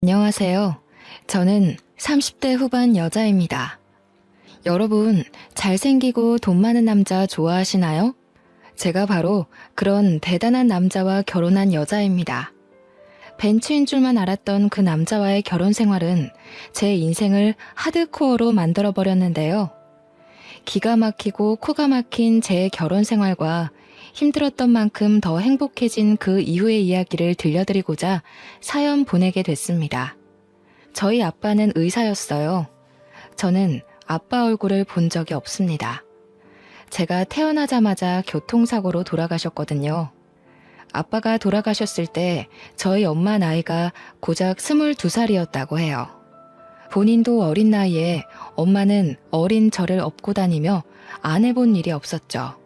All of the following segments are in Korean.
안녕하세요. 저는 30대 후반 여자입니다. 여러분, 잘생기고 돈 많은 남자 좋아하시나요? 제가 바로 그런 대단한 남자와 결혼한 여자입니다. 벤츠인 줄만 알았던 그 남자와의 결혼 생활은 제 인생을 하드코어로 만들어버렸는데요. 기가 막히고 코가 막힌 제 결혼 생활과 힘들었던 만큼 더 행복해진 그 이후의 이야기를 들려드리고자 사연 보내게 됐습니다. 저희 아빠는 의사였어요. 저는 아빠 얼굴을 본 적이 없습니다. 제가 태어나자마자 교통사고로 돌아가셨거든요. 아빠가 돌아가셨을 때 저희 엄마 나이가 고작 22살이었다고 해요. 본인도 어린 나이에 엄마는 어린 저를 업고 다니며 안 해본 일이 없었죠.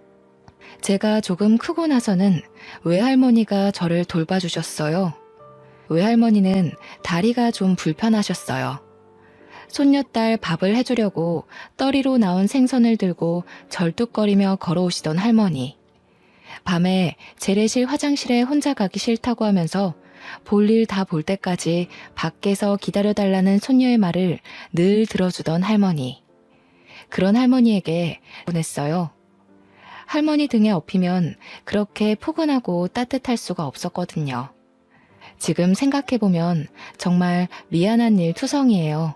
제가 조금 크고 나서는 외할머니가 저를 돌봐주셨어요. 외할머니는 다리가 좀 불편하셨어요. 손녀딸 밥을 해주려고 떠리로 나온 생선을 들고 절뚝거리며 걸어오시던 할머니. 밤에 재래실 화장실에 혼자 가기 싫다고 하면서 볼일 다 볼 때까지 밖에서 기다려달라는 손녀의 말을 늘 들어주던 할머니. 그런 할머니에게 보냈어요. 할머니 등에 업히면 그렇게 포근하고 따뜻할 수가 없었거든요. 지금 생각해보면 정말 미안한 일 투성이에요.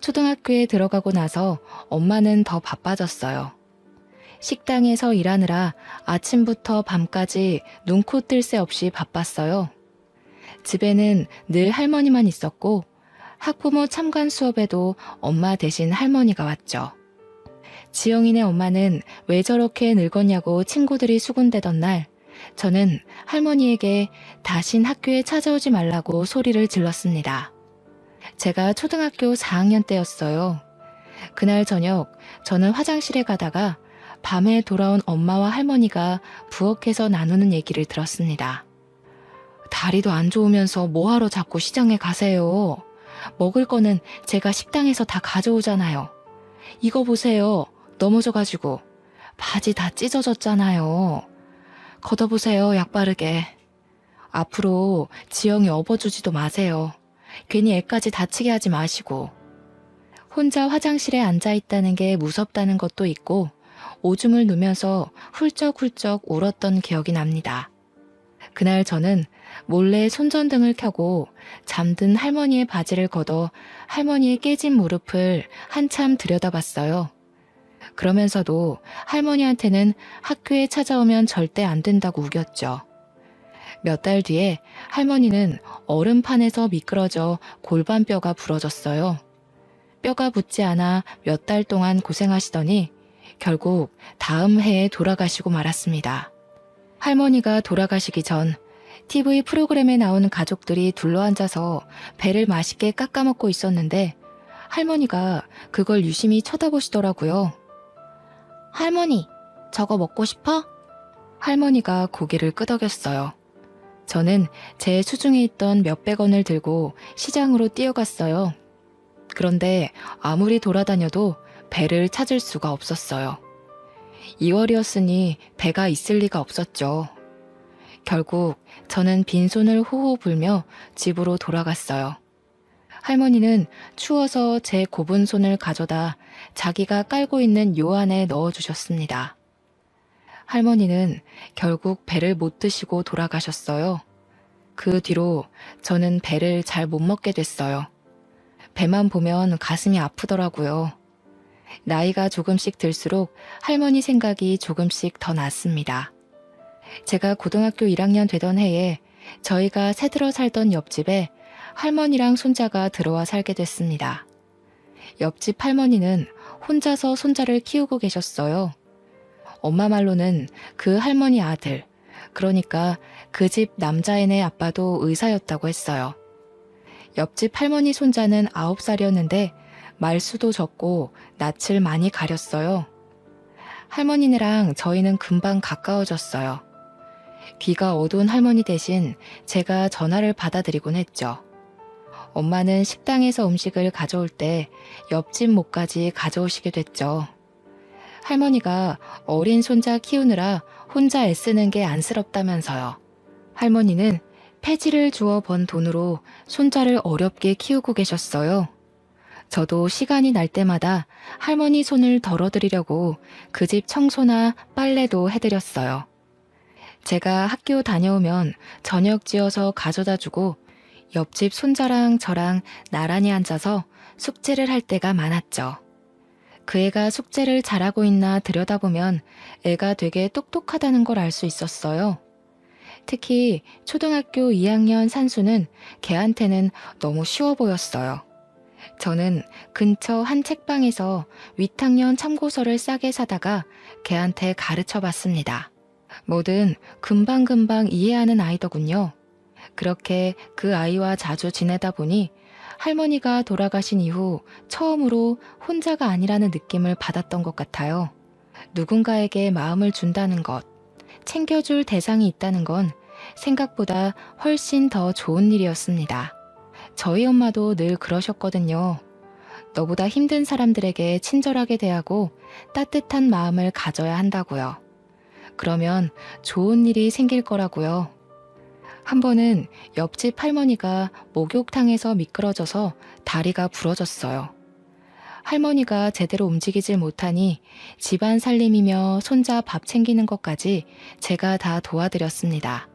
초등학교에 들어가고 나서 엄마는 더 바빠졌어요. 식당에서 일하느라 아침부터 밤까지 눈코 뜰 새 없이 바빴어요. 집에는 늘 할머니만 있었고 학부모 참관 수업에도 엄마 대신 할머니가 왔죠. 지영이네 엄마는 왜 저렇게 늙었냐고 친구들이 수군대던 날 저는 할머니에게 다신 학교에 찾아오지 말라고 소리를 질렀습니다. 제가 초등학교 4학년 때였어요. 그날 저녁 저는 화장실에 가다가 밤에 돌아온 엄마와 할머니가 부엌에서 나누는 얘기를 들었습니다. 다리도 안 좋으면서 뭐하러 자꾸 시장에 가세요. 먹을 거는 제가 식당에서 다 가져오잖아요. 이거 보세요. 넘어져가지고 바지 다 찢어졌잖아요. 걷어보세요, 약 바르게. 앞으로 지영이 업어주지도 마세요. 괜히 애까지 다치게 하지 마시고. 혼자 화장실에 앉아있다는 게 무섭다는 것도 있고 오줌을 누면서 훌쩍훌쩍 울었던 기억이 납니다. 그날 저는 몰래 손전등을 켜고 잠든 할머니의 바지를 걷어 할머니의 깨진 무릎을 한참 들여다봤어요. 그러면서도 할머니한테는 학교에 찾아오면 절대 안 된다고 우겼죠. 몇 달 뒤에 할머니는 얼음판에서 미끄러져 골반뼈가 부러졌어요. 뼈가 붙지 않아 몇 달 동안 고생하시더니 결국 다음 해에 돌아가시고 말았습니다. 할머니가 돌아가시기 전 TV 프로그램에 나오는 가족들이 둘러앉아서 배를 맛있게 깎아먹고 있었는데 할머니가 그걸 유심히 쳐다보시더라고요. 할머니, 저거 먹고 싶어? 할머니가 고개를 끄덕였어요. 저는 제 수중에 있던 몇백 원을 들고 시장으로 뛰어갔어요. 그런데 아무리 돌아다녀도 배를 찾을 수가 없었어요. 2월이었으니 배가 있을 리가 없었죠. 결국 저는 빈손을 호호 불며 집으로 돌아갔어요. 할머니는 추워서 제 곱은 손을 가져다 자기가 깔고 있는 요 안에 넣어주셨습니다. 할머니는 결국 배를 못 드시고 돌아가셨어요. 그 뒤로 저는 배를 잘 못 먹게 됐어요. 배만 보면 가슴이 아프더라고요. 나이가 조금씩 들수록 할머니 생각이 조금씩 더 났습니다. 제가 고등학교 1학년 되던 해에 저희가 새들어 살던 옆집에 할머니랑 손자가 들어와 살게 됐습니다. 옆집 할머니는 혼자서 손자를 키우고 계셨어요. 엄마 말로는 그 할머니 아들, 그러니까 그 집 남자애네 아빠도 의사였다고 했어요. 옆집 할머니 손자는 9살이었는데 말수도 적고 낯을 많이 가렸어요. 할머니네랑 저희는 금방 가까워졌어요. 귀가 어두운 할머니 대신 제가 전화를 받아드리곤 했죠. 엄마는 식당에서 음식을 가져올 때 옆집 목까지 가져오시게 됐죠. 할머니가 어린 손자 키우느라 혼자 애쓰는 게 안쓰럽다면서요. 할머니는 폐지를 주어 번 돈으로 손자를 어렵게 키우고 계셨어요. 저도 시간이 날 때마다 할머니 손을 덜어드리려고 그 집 청소나 빨래도 해드렸어요. 제가 학교 다녀오면 저녁 지어서 가져다 주고 옆집 손자랑 저랑 나란히 앉아서 숙제를 할 때가 많았죠. 그 애가 숙제를 잘하고 있나 들여다보면 애가 되게 똑똑하다는 걸 알 수 있었어요. 특히 초등학교 2학년 산수는 걔한테는 너무 쉬워 보였어요. 저는 근처 한 책방에서 윗학년 참고서를 싸게 사다가 걔한테 가르쳐 봤습니다. 뭐든 금방금방 이해하는 아이더군요. 그렇게 그 아이와 자주 지내다 보니 할머니가 돌아가신 이후 처음으로 혼자가 아니라는 느낌을 받았던 것 같아요. 누군가에게 마음을 준다는 것, 챙겨줄 대상이 있다는 건 생각보다 훨씬 더 좋은 일이었습니다. 저희 엄마도 늘 그러셨거든요. 너보다 힘든 사람들에게 친절하게 대하고 따뜻한 마음을 가져야 한다고요. 그러면 좋은 일이 생길 거라고요. 한 번은 옆집 할머니가 목욕탕에서 미끄러져서 다리가 부러졌어요. 할머니가 제대로 움직이질 못하니 집안 살림이며 손자 밥 챙기는 것까지 제가 다 도와드렸습니다.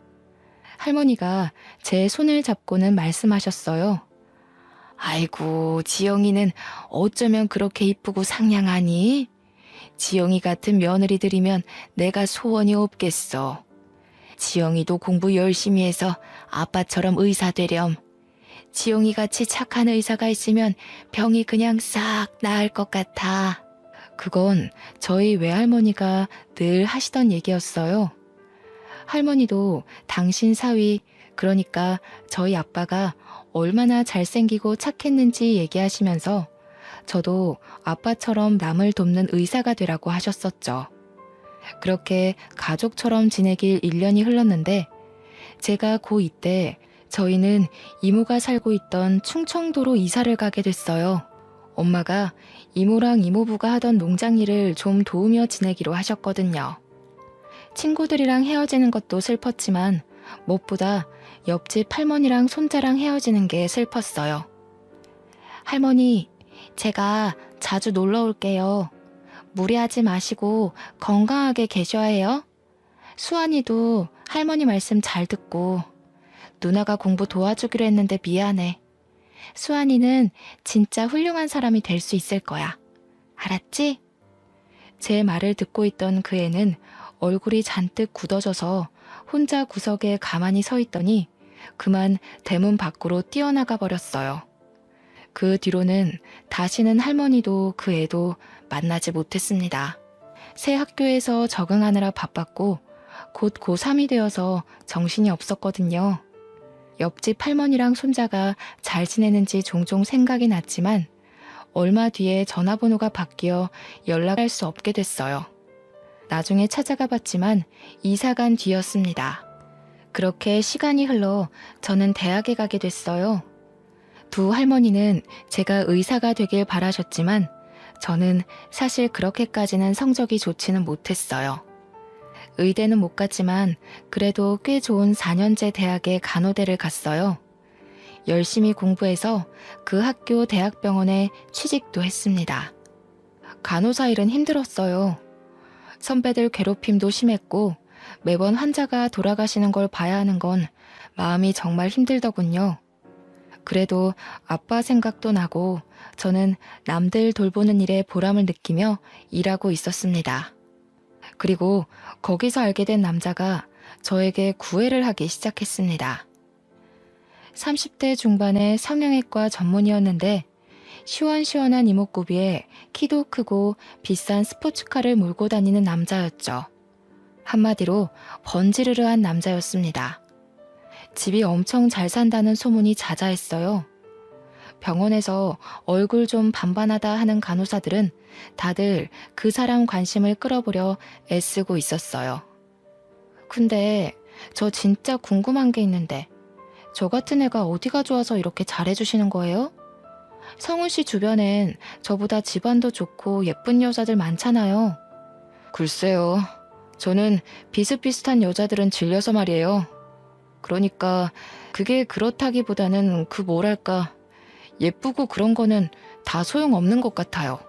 할머니가 제 손을 잡고는 말씀하셨어요. 아이고, 지영이는 어쩌면 그렇게 이쁘고 상냥하니? 지영이 같은 며느리들이면 내가 소원이 없겠어. 지영이도 공부 열심히 해서 아빠처럼 의사 되렴. 지영이 같이 착한 의사가 있으면 병이 그냥 싹 나을 것 같아. 그건 저희 외할머니가 늘 하시던 얘기였어요. 할머니도 당신 사위, 그러니까 저희 아빠가 얼마나 잘생기고 착했는지 얘기하시면서 저도 아빠처럼 남을 돕는 의사가 되라고 하셨었죠. 그렇게 가족처럼 지내길 1년이 흘렀는데 제가 고2 때 저희는 이모가 살고 있던 충청도로 이사를 가게 됐어요. 엄마가 이모랑 이모부가 하던 농장 일을 좀 도우며 지내기로 하셨거든요. 친구들이랑 헤어지는 것도 슬펐지만 무엇보다 옆집 할머니랑 손자랑 헤어지는 게 슬펐어요. 할머니, 제가 자주 놀러 올게요. 무리하지 마시고 건강하게 계셔야 해요. 수환이도 할머니 말씀 잘 듣고 누나가 공부 도와주기로 했는데 미안해. 수환이는 진짜 훌륭한 사람이 될 수 있을 거야. 알았지? 제 말을 듣고 있던 그 애는 얼굴이 잔뜩 굳어져서 혼자 구석에 가만히 서 있더니 그만 대문 밖으로 뛰어나가 버렸어요. 그 뒤로는 다시는 할머니도 그 애도 만나지 못했습니다. 새 학교에서 적응하느라 바빴고 곧 고3이 되어서 정신이 없었거든요. 옆집 할머니랑 손자가 잘 지내는지 종종 생각이 났지만 얼마 뒤에 전화번호가 바뀌어 연락할 수 없게 됐어요. 나중에 찾아가 봤지만 이사 간 뒤였습니다. 그렇게 시간이 흘러 저는 대학에 가게 됐어요. 두 할머니는 제가 의사가 되길 바라셨지만 저는 사실 그렇게까지는 성적이 좋지는 못했어요. 의대는 못 갔지만 그래도 꽤 좋은 4년제 대학에 간호대를 갔어요. 열심히 공부해서 그 학교 대학병원에 취직도 했습니다. 간호사 일은 힘들었어요. 선배들 괴롭힘도 심했고 매번 환자가 돌아가시는 걸 봐야 하는 건 마음이 정말 힘들더군요. 그래도 아빠 생각도 나고 저는 남들 돌보는 일에 보람을 느끼며 일하고 있었습니다. 그리고 거기서 알게 된 남자가 저에게 구애를 하기 시작했습니다. 30대 중반의 성형외과 전문의였는데 시원시원한 이목구비에 키도 크고 비싼 스포츠카를 몰고 다니는 남자였죠. 한마디로 번지르르한 남자였습니다. 집이 엄청 잘 산다는 소문이 자자했어요. 병원에서 얼굴 좀 반반하다 하는 간호사들은 다들 그 사람 관심을 끌어보려 애쓰고 있었어요. 근데 저 진짜 궁금한 게 있는데 저 같은 애가 어디가 좋아서 이렇게 잘해주시는 거예요? 성훈 씨 주변엔 저보다 집안도 좋고 예쁜 여자들 많잖아요. 글쎄요. 저는 비슷비슷한 여자들은 질려서 말이에요. 그러니까 그게 그렇다기보다는 그 뭐랄까 예쁘고 그런 거는 다 소용없는 것 같아요.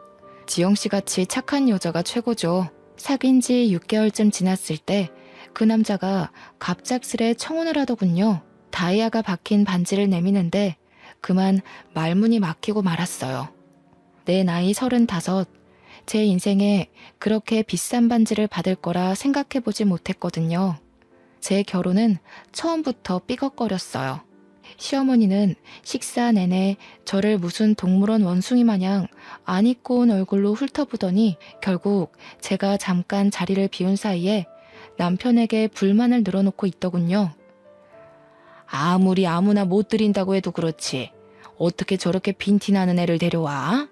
지영씨 같이 착한 여자가 최고죠. 사귄 지 6개월쯤 지났을 때 그 남자가 갑작스레 청혼을 하더군요. 다이아가 박힌 반지를 내미는데 그만 말문이 막히고 말았어요. 내 나이 35, 제 인생에 그렇게 비싼 반지를 받을 거라 생각해보지 못했거든요. 제 결혼은 처음부터 삐걱거렸어요. 시어머니는 식사 내내 저를 무슨 동물원 원숭이 마냥 안 입고 온 얼굴로 훑어보더니 결국 제가 잠깐 자리를 비운 사이에 남편에게 불만을 늘어놓고 있더군요. 아무리 아무나 못 드린다고 해도 그렇지. 어떻게 저렇게 빈티나는 애를 데려와?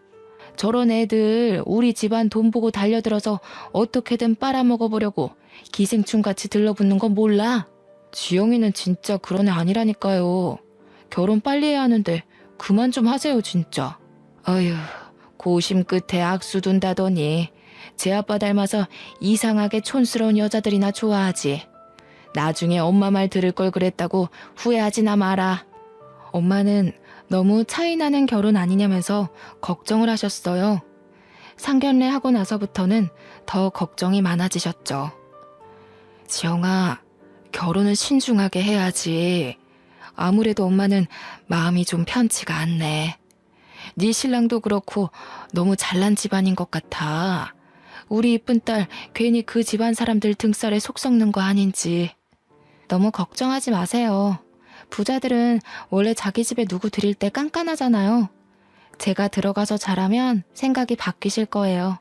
저런 애들 우리 집안 돈 보고 달려들어서 어떻게든 빨아먹어보려고 기생충같이 들러붙는 거 몰라? 지영이는 진짜 그런 애 아니라니까요. 결혼 빨리 해야 하는데 그만 좀 하세요 진짜. 어휴, 고심 끝에 악수 둔다더니 제 아빠 닮아서 이상하게 촌스러운 여자들이나 좋아하지. 나중에 엄마 말 들을 걸 그랬다고 후회하지나 마라. 엄마는 너무 차이나는 결혼 아니냐면서 걱정을 하셨어요. 상견례 하고 나서부터는 더 걱정이 많아지셨죠. 지영아, 결혼은 신중하게 해야지. 아무래도 엄마는 마음이 좀 편치가 않네. 네 신랑도 그렇고 너무 잘난 집안인 것 같아. 우리 이쁜 딸 괜히 그 집안 사람들 등살에 속 썩는 거 아닌지. 너무 걱정하지 마세요. 부자들은 원래 자기 집에 누구 들일 때 깐깐하잖아요. 제가 들어가서 잘하면 생각이 바뀌실 거예요.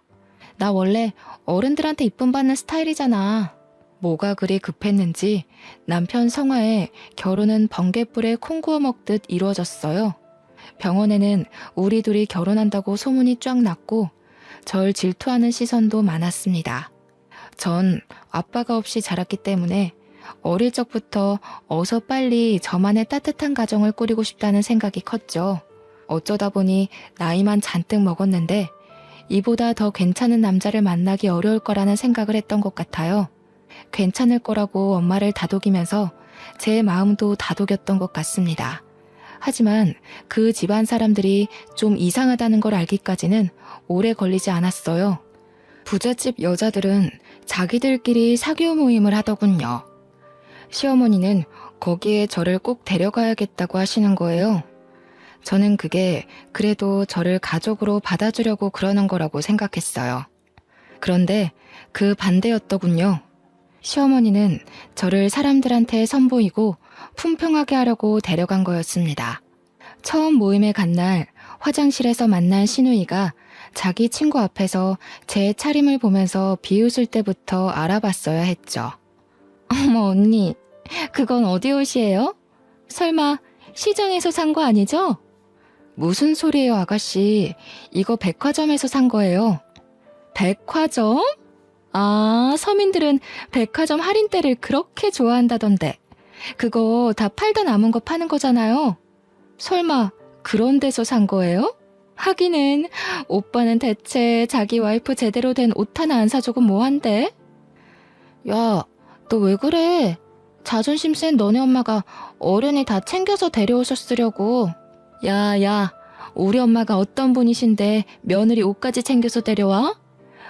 나 원래 어른들한테 이쁨 받는 스타일이잖아. 뭐가 그리 급했는지 남편 성화에 결혼은 번갯불에 콩 구워 먹듯 이루어졌어요. 병원에는 우리 둘이 결혼한다고 소문이 쫙 났고 절 질투하는 시선도 많았습니다. 전 아빠가 없이 자랐기 때문에 어릴 적부터 어서 빨리 저만의 따뜻한 가정을 꾸리고 싶다는 생각이 컸죠. 어쩌다 보니 나이만 잔뜩 먹었는데 이보다 더 괜찮은 남자를 만나기 어려울 거라는 생각을 했던 것 같아요. 괜찮을 거라고 엄마를 다독이면서 제 마음도 다독였던 것 같습니다. 하지만 그 집안 사람들이 좀 이상하다는 걸 알기까지는 오래 걸리지 않았어요. 부잣집 여자들은 자기들끼리 사교 모임을 하더군요. 시어머니는 거기에 저를 꼭 데려가야겠다고 하시는 거예요. 저는 그게 그래도 저를 가족으로 받아주려고 그러는 거라고 생각했어요. 그런데 그 반대였더군요. 시어머니는 저를 사람들한테 선보이고 품평하게 하려고 데려간 거였습니다. 처음 모임에 간 날 화장실에서 만난 시누이가 자기 친구 앞에서 제 차림을 보면서 비웃을 때부터 알아봤어야 했죠. 어머 언니, 그건 어디 옷이에요? 설마 시장에서 산 거 아니죠? 무슨 소리예요 아가씨, 이거 백화점에서 산 거예요. 백화점? 아, 서민들은 백화점 할인대를 그렇게 좋아한다던데. 그거 다 팔다 남은 거 파는 거잖아요. 설마 그런 데서 산 거예요? 하기는 오빠는 대체 자기 와이프 제대로 된 옷 하나 안 사주고 뭐한대? 야, 너 왜 그래? 자존심 센 너네 엄마가 어른이 다 챙겨서 데려오셨으려고. 야, 우리 엄마가 어떤 분이신데 며느리 옷까지 챙겨서 데려와?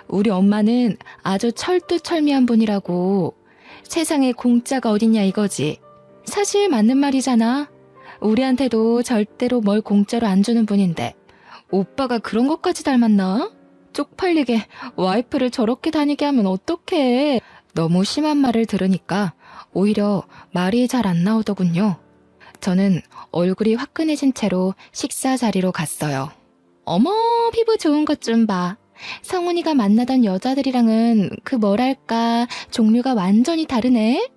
우리 엄마는 아주 철두철미한 분이라고. 세상에 공짜가 어딨냐 이거지. 사실 맞는 말이잖아. 우리한테도 절대로 뭘 공짜로 안 주는 분인데 오빠가 그런 것까지 닮았나? 쪽팔리게 와이프를 저렇게 다니게 하면 어떡해. 너무 심한 말을 들으니까 오히려 말이 잘 안 나오더군요. 저는 얼굴이 화끈해진 채로 식사 자리로 갔어요. 어머, 피부 좋은 것 좀 봐. 성훈이가 만나던 여자들이랑은 그 뭐랄까 종류가 완전히 다르네.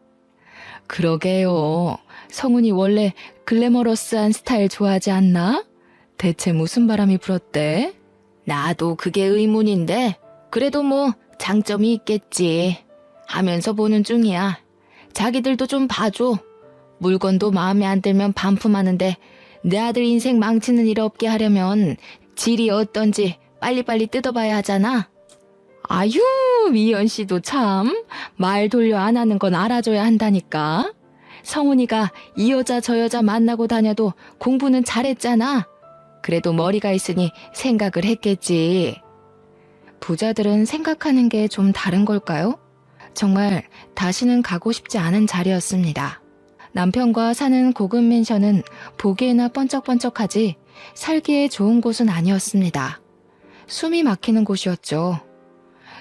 그러게요. 성훈이 원래 글래머러스한 스타일 좋아하지 않나? 대체 무슨 바람이 불었대? 나도 그게 의문인데 그래도 뭐 장점이 있겠지 하면서 보는 중이야. 자기들도 좀 봐줘. 물건도 마음에 안 들면 반품하는데 내 아들 인생 망치는 일 없게 하려면 질이 어떤지 빨리빨리 뜯어봐야 하잖아. 아유, 미연 씨도 참 말 돌려 안 하는 건 알아줘야 한다니까. 성훈이가 이 여자 저 여자 만나고 다녀도 공부는 잘했잖아. 그래도 머리가 있으니 생각을 했겠지. 부자들은 생각하는 게 좀 다른 걸까요? 정말 다시는 가고 싶지 않은 자리였습니다. 남편과 사는 고급 맨션은 보기에나 번쩍번쩍하지 살기에 좋은 곳은 아니었습니다. 숨이 막히는 곳이었죠.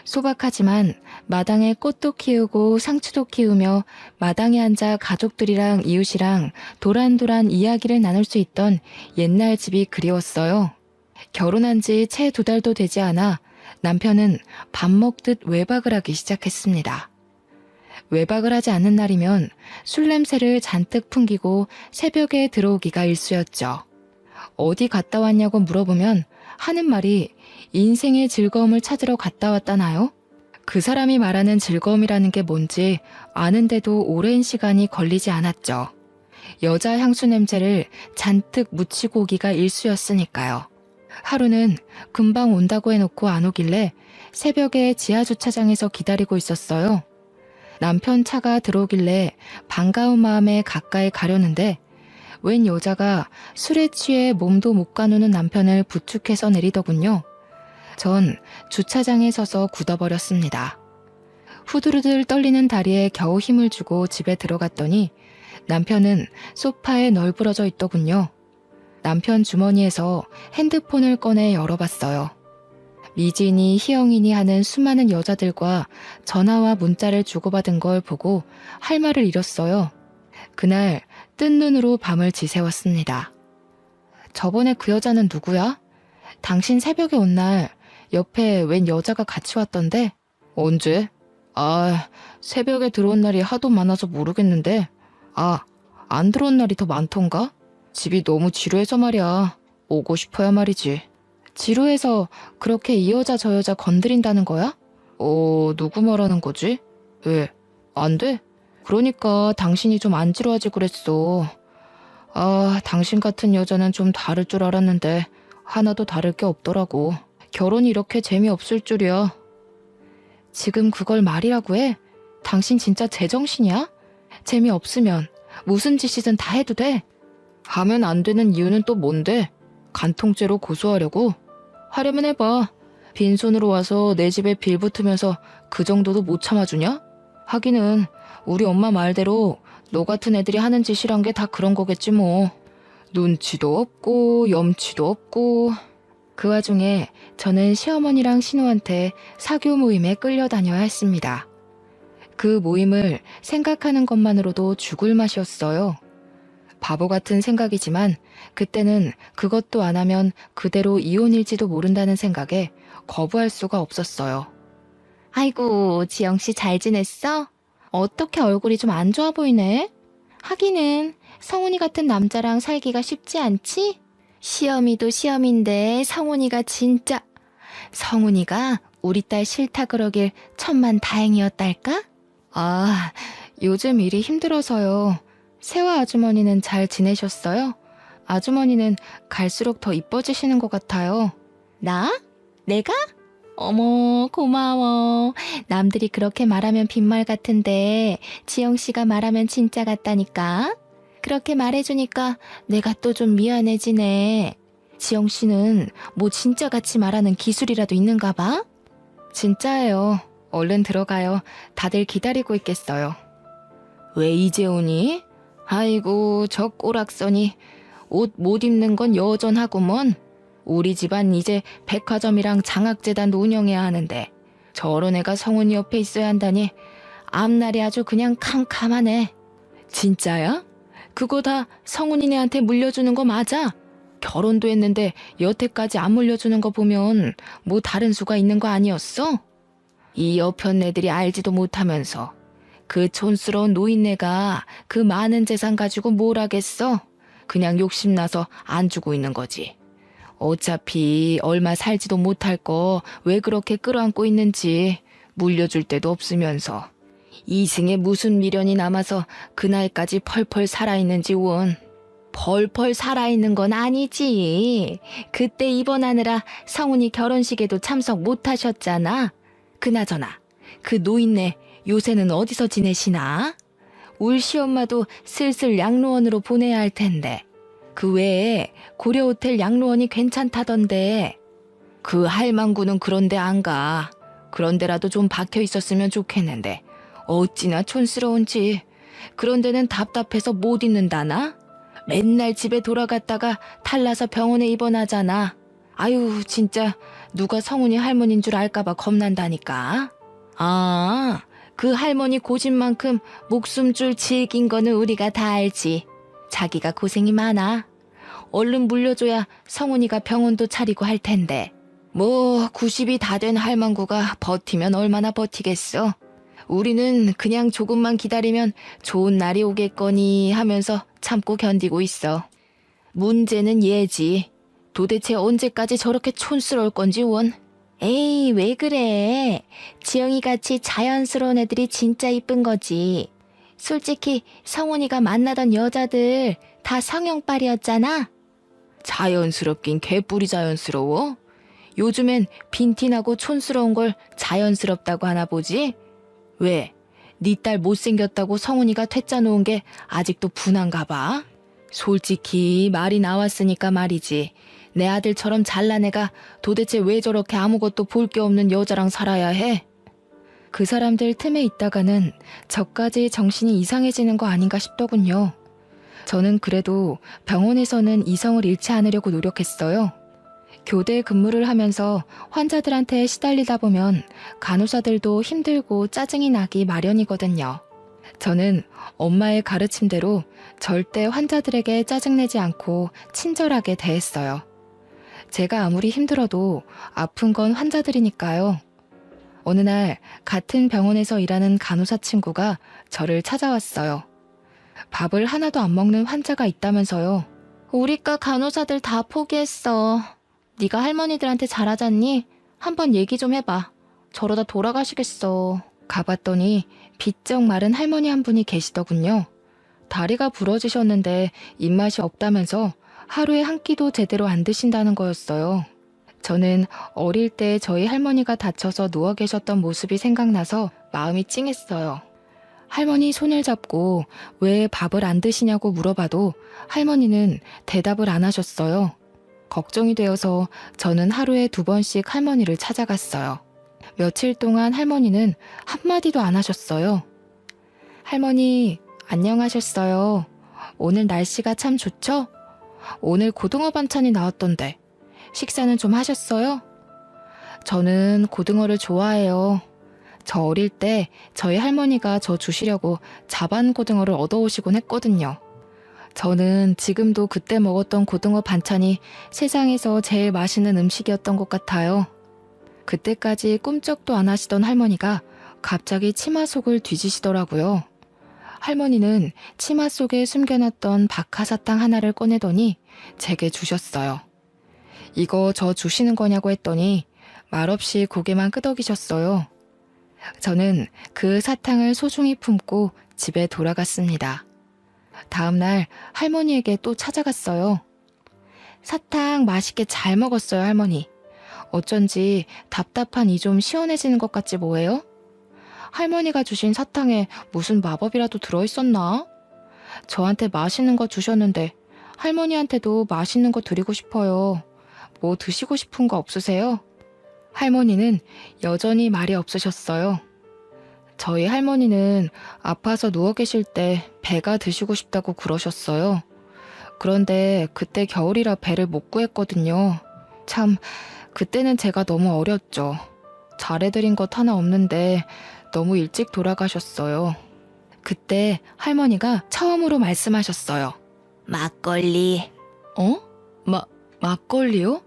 소박하지만 마당에 꽃도 키우고 상추도 키우며 마당에 앉아 가족들이랑 이웃이랑 도란도란 이야기를 나눌 수 있던 옛날 집이 그리웠어요. 결혼한 지 채 2달도 되지 않아 남편은 밥 먹듯 외박을 하기 시작했습니다. 외박을 하지 않는 날이면 술 냄새를 잔뜩 풍기고 새벽에 들어오기가 일쑤였죠. 어디 갔다 왔냐고 물어보면 하는 말이 인생의 즐거움을 찾으러 갔다 왔다나요? 그 사람이 말하는 즐거움이라는 게 뭔지 아는데도 오랜 시간이 걸리지 않았죠. 여자 향수 냄새를 잔뜩 묻히고 오기가 일쑤였으니까요. 하루는 금방 온다고 해놓고 안 오길래 새벽에 지하주차장에서 기다리고 있었어요. 남편 차가 들어오길래 반가운 마음에 가까이 가려는데 웬 여자가 술에 취해 몸도 못 가누는 남편을 부축해서 내리더군요. 전 주차장에 서서 굳어버렸습니다. 후들후들 떨리는 다리에 겨우 힘을 주고 집에 들어갔더니 남편은 소파에 널브러져 있더군요. 남편 주머니에서 핸드폰을 꺼내 열어봤어요. 미진이, 희영이니 하는 수많은 여자들과 전화와 문자를 주고받은 걸 보고 할 말을 잃었어요. 그날 뜬 눈으로 밤을 지새웠습니다. 저번에 그 여자는 누구야? 당신 새벽에 온 날 옆에 웬 여자가 같이 왔던데? 언제? 새벽에 들어온 날이 하도 많아서 모르겠는데. 안 들어온 날이 더 많던가? 집이 너무 지루해서 말이야. 오고 싶어야 말이지. 지루해서 그렇게 이 여자 저 여자 건드린다는 거야? 누구 말하는 거지? 왜? 안 돼? 그러니까 당신이 좀 안 지루하지 그랬어. 당신 같은 여자는 좀 다를 줄 알았는데 하나도 다를 게 없더라고. 결혼이 이렇게 재미없을 줄이야. 지금 그걸 말이라고 해? 당신 진짜 제정신이야? 재미없으면 무슨 짓이든 다 해도 돼? 하면 안 되는 이유는 또 뭔데? 간통죄로 고소하려고? 하려면 해봐. 빈손으로 와서 내 집에 빌 붙으면서 그 정도도 못 참아주냐? 하기는 우리 엄마 말대로 너 같은 애들이 하는 짓이란 게 다 그런 거겠지 뭐. 눈치도 없고 염치도 없고. 그 와중에 저는 시어머니랑 신우한테 사교 모임에 끌려다녀야 했습니다. 그 모임을 생각하는 것만으로도 죽을 맛이었어요. 바보 같은 생각이지만 그때는 그것도 안 하면 그대로 이혼일지도 모른다는 생각에 거부할 수가 없었어요. 아이고, 지영씨 잘 지냈어? 어떻게 얼굴이 좀 안 좋아 보이네? 하기는 성훈이 같은 남자랑 살기가 쉽지 않지? 시어미도 시어미인데 성훈이가 진짜... 성훈이가 우리 딸 싫다 그러길 천만 다행이었달까? 요즘 일이 힘들어서요. 세화 아주머니는 잘 지내셨어요? 아주머니는 갈수록 더 이뻐지시는 것 같아요. 나? 내가? 어머, 고마워. 남들이 그렇게 말하면 빈말 같은데 지영씨가 말하면 진짜 같다니까. 그렇게 말해주니까 내가 또 좀 미안해지네. 지영씨는 뭐 진짜같이 말하는 기술이라도 있는가 봐? 진짜예요. 얼른 들어가요. 다들 기다리고 있겠어요. 왜 이제 오니? 아이고, 저 꼬락서니 옷 못 입는 건 여전하구먼. 우리 집안 이제 백화점이랑 장학재단도 운영해야 하는데 저런 애가 성훈이 옆에 있어야 한다니 앞날이 아주 그냥 캄캄하네. 진짜야? 그거 다 성훈이네한테 물려주는 거 맞아? 결혼도 했는데 여태까지 안 물려주는 거 보면 뭐 다른 수가 있는 거 아니었어? 이 여편 애들이 알지도 못하면서 그 촌스러운 노인네가 그 많은 재산 가지고 뭘 하겠어? 그냥 욕심나서 안 주고 있는 거지. 어차피 얼마 살지도 못할 거 왜 그렇게 끌어안고 있는지 물려줄 데도 없으면서 이승에 무슨 미련이 남아서 그날까지 펄펄 살아있는지 원. 펄펄 살아있는 건 아니지. 그때 입원하느라 성훈이 결혼식에도 참석 못하셨잖아. 그나저나 그 노인네 요새는 어디서 지내시나? 울 시엄마도 슬슬 양로원으로 보내야 할 텐데. 그 외에 고려호텔 양로원이 괜찮다던데. 그 할망구는 그런데 안 가. 그런데라도 좀 박혀 있었으면 좋겠는데 어찌나 촌스러운지. 그런 데는 답답해서 못 있는다나? 맨날 집에 돌아갔다가 탈나서 병원에 입원하잖아. 아유, 진짜 누가 성훈이 할머니인 줄 알까봐 겁난다니까. 아, 그 할머니 고집만큼 목숨줄 질긴 거는 우리가 다 알지. 자기가 고생이 많아. 얼른 물려줘야 성훈이가 병원도 차리고 할 텐데. 뭐 90이 다 된 할망구가 버티면 얼마나 버티겠어. 우리는 그냥 조금만 기다리면 좋은 날이 오겠거니 하면서 참고 견디고 있어. 문제는 얘지. 도대체 언제까지 저렇게 촌스러울 건지 원. 에이, 왜 그래. 지영이같이 자연스러운 애들이 진짜 이쁜 거지. 솔직히 성훈이가 만나던 여자들 다 성형빨이었잖아. 자연스럽긴 개뿔이 자연스러워. 요즘엔 빈티나고 촌스러운 걸 자연스럽다고 하나 보지? 왜? 네 딸 못생겼다고 성훈이가 퇴짜 놓은 게 아직도 분한가 봐? 솔직히 말이 나왔으니까 말이지. 내 아들처럼 잘난 애가 도대체 왜 저렇게 아무것도 볼 게 없는 여자랑 살아야 해? 그 사람들 틈에 있다가는 저까지 정신이 이상해지는 거 아닌가 싶더군요. 저는 그래도 병원에서는 이성을 잃지 않으려고 노력했어요. 교대 근무를 하면서 환자들한테 시달리다 보면 간호사들도 힘들고 짜증이 나기 마련이거든요. 저는 엄마의 가르침대로 절대 환자들에게 짜증내지 않고 친절하게 대했어요. 제가 아무리 힘들어도 아픈 건 환자들이니까요. 어느 날 같은 병원에서 일하는 간호사 친구가 저를 찾아왔어요. 밥을 하나도 안 먹는 환자가 있다면서요. 우리과 간호사들 다 포기했어. 네가 할머니들한테 잘하잖니? 한번 얘기 좀 해봐. 저러다 돌아가시겠어. 가봤더니 비쩍 마른 할머니 한 분이 계시더군요. 다리가 부러지셨는데 입맛이 없다면서 하루에 한 끼도 제대로 안 드신다는 거였어요. 저는 어릴 때 저희 할머니가 다쳐서 누워 계셨던 모습이 생각나서 마음이 찡했어요. 할머니 손을 잡고 왜 밥을 안 드시냐고 물어봐도 할머니는 대답을 안 하셨어요. 걱정이 되어서 저는 하루에 2번씩 할머니를 찾아갔어요. 며칠 동안 할머니는 한마디도 안 하셨어요. 할머니, 안녕하셨어요. 오늘 날씨가 참 좋죠? 오늘 고등어 반찬이 나왔던데 식사는 좀 하셨어요? 저는 고등어를 좋아해요. 저 어릴 때 저희 할머니가 저 주시려고 자반 고등어를 얻어오시곤 했거든요. 저는 지금도 그때 먹었던 고등어 반찬이 세상에서 제일 맛있는 음식이었던 것 같아요. 그때까지 꿈쩍도 안 하시던 할머니가 갑자기 치마 속을 뒤지시더라고요. 할머니는 치마 속에 숨겨놨던 박하사탕 하나를 꺼내더니 제게 주셨어요. 이거 저 주시는 거냐고 했더니 말없이 고개만 끄덕이셨어요. 저는 그 사탕을 소중히 품고 집에 돌아갔습니다. 다음 날 할머니에게 또 찾아갔어요. 사탕 맛있게 잘 먹었어요, 할머니. 어쩐지 답답한 이 좀 시원해지는 것 같지 뭐예요? 할머니가 주신 사탕에 무슨 마법이라도 들어있었나? 저한테 맛있는 거 주셨는데 할머니한테도 맛있는 거 드리고 싶어요. 뭐 드시고 싶은 거 없으세요? 할머니는 여전히 말이 없으셨어요. 저희 할머니는 아파서 누워 계실 때 배가 드시고 싶다고 그러셨어요. 그런데 그때 겨울이라 배를 못 구했거든요. 참, 그때는 제가 너무 어렸죠. 잘해드린 것 하나 없는데 너무 일찍 돌아가셨어요. 그때 할머니가 처음으로 말씀하셨어요. 막걸리. 어? 막걸리요?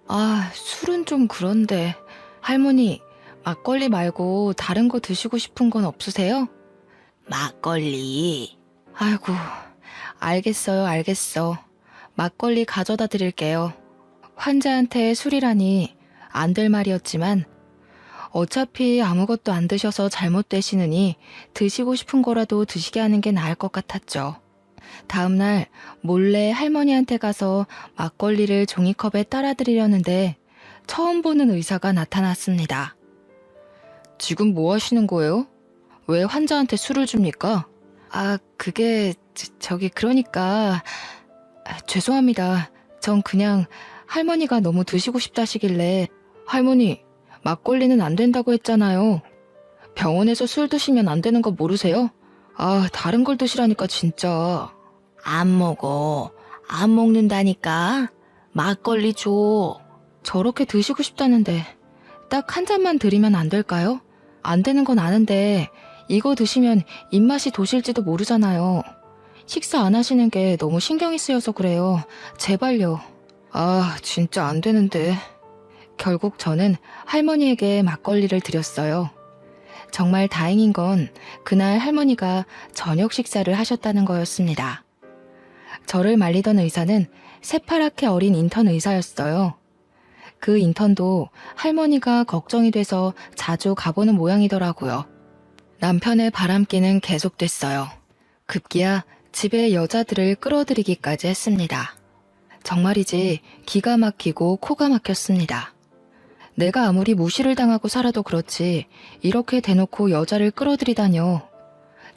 아, 술은 좀 그런데. 할머니, 막걸리 말고 다른 거 드시고 싶은 건 없으세요? 막걸리. 아이고, 알겠어요, 알겠어. 막걸리 가져다 드릴게요. 환자한테 술이라니 안 될 말이었지만 어차피 아무것도 안 드셔서 잘못되시느니 드시고 싶은 거라도 드시게 하는 게 나을 것 같았죠. 다음 날 몰래 할머니한테 가서 막걸리를 종이컵에 따라 드리려는데 처음 보는 의사가 나타났습니다. 지금 뭐 하시는 거예요? 왜 환자한테 술을 줍니까? 그게 그러니까 죄송합니다. 전 그냥 할머니가 너무 드시고 싶다시길래 할머니 막걸리는 안 된다고 했잖아요. 병원에서 술 드시면 안 되는 거 모르세요? 다른 걸 드시라니까 진짜. 안 먹어. 안 먹는다니까. 막걸리 줘. 저렇게 드시고 싶다는데 딱 한 잔만 드리면 안 될까요? 안 되는 건 아는데 이거 드시면 입맛이 도실지도 모르잖아요. 식사 안 하시는 게 너무 신경이 쓰여서 그래요. 제발요. 진짜 안 되는데. 결국 저는 할머니에게 막걸리를 드렸어요. 정말 다행인 건 그날 할머니가 저녁 식사를 하셨다는 거였습니다. 저를 말리던 의사는 새파랗게 어린 인턴 의사였어요. 그 인턴도 할머니가 걱정이 돼서 자주 가보는 모양이더라고요. 남편의 바람기는 계속됐어요. 급기야 집에 여자들을 끌어들이기까지 했습니다. 정말이지 기가 막히고 코가 막혔습니다. 내가 아무리 무시를 당하고 살아도 그렇지 이렇게 대놓고 여자를 끌어들이다뇨.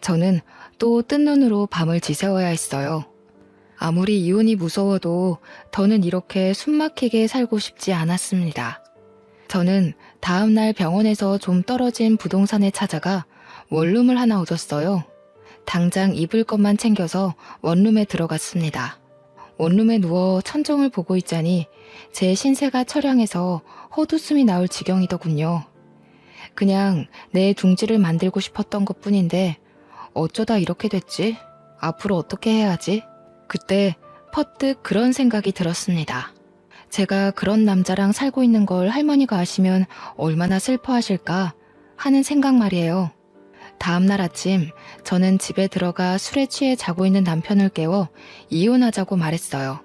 저는 또 뜬 눈으로 밤을 지새워야 했어요. 아무리 이혼이 무서워도 더는 이렇게 숨막히게 살고 싶지 않았습니다. 저는 다음날 병원에서 좀 떨어진 부동산에 찾아가 원룸을 하나 얻었어요. 당장 입을 것만 챙겨서 원룸에 들어갔습니다. 원룸에 누워 천정을 보고 있자니 제 신세가 처량해서 헛웃음이 나올 지경이더군요. 그냥 내 둥지를 만들고 싶었던 것뿐인데 어쩌다 이렇게 됐지? 앞으로 어떻게 해야지? 그때 퍼뜩 그런 생각이 들었습니다. 제가 그런 남자랑 살고 있는 걸 할머니가 아시면 얼마나 슬퍼하실까 하는 생각 말이에요. 다음날 아침 저는 집에 들어가 술에 취해 자고 있는 남편을 깨워 이혼하자고 말했어요.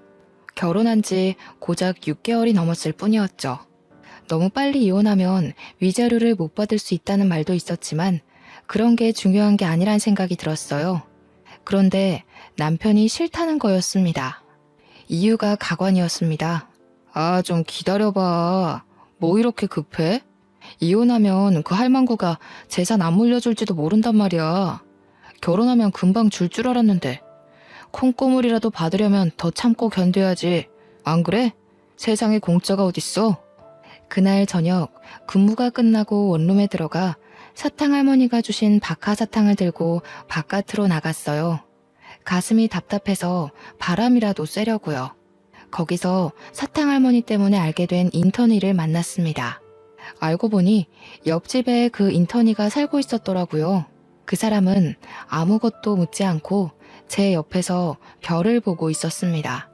결혼한 지 고작 6개월이 넘었을 뿐이었죠. 너무 빨리 이혼하면 위자료를 못 받을 수 있다는 말도 있었지만 그런 게 중요한 게 아니란 생각이 들었어요. 그런데 남편이 싫다는 거였습니다. 이유가 가관이었습니다. 좀 기다려봐. 뭐 이렇게 급해? 이혼하면 그 할망구가 재산 안 물려줄지도 모른단 말이야. 결혼하면 금방 줄 줄 알았는데 콩고물이라도 받으려면 더 참고 견뎌야지. 안 그래? 세상에 공짜가 어딨어? 그날 저녁 근무가 끝나고 원룸에 들어가 사탕 할머니가 주신 박하사탕을 들고 바깥으로 나갔어요. 가슴이 답답해서 바람이라도 쐬려고요. 거기서 사탕 할머니 때문에 알게 된 인턴이를 만났습니다. 알고 보니 옆집에 그 인턴이가 살고 있었더라고요. 그 사람은 아무것도 묻지 않고 제 옆에서 별을 보고 있었습니다.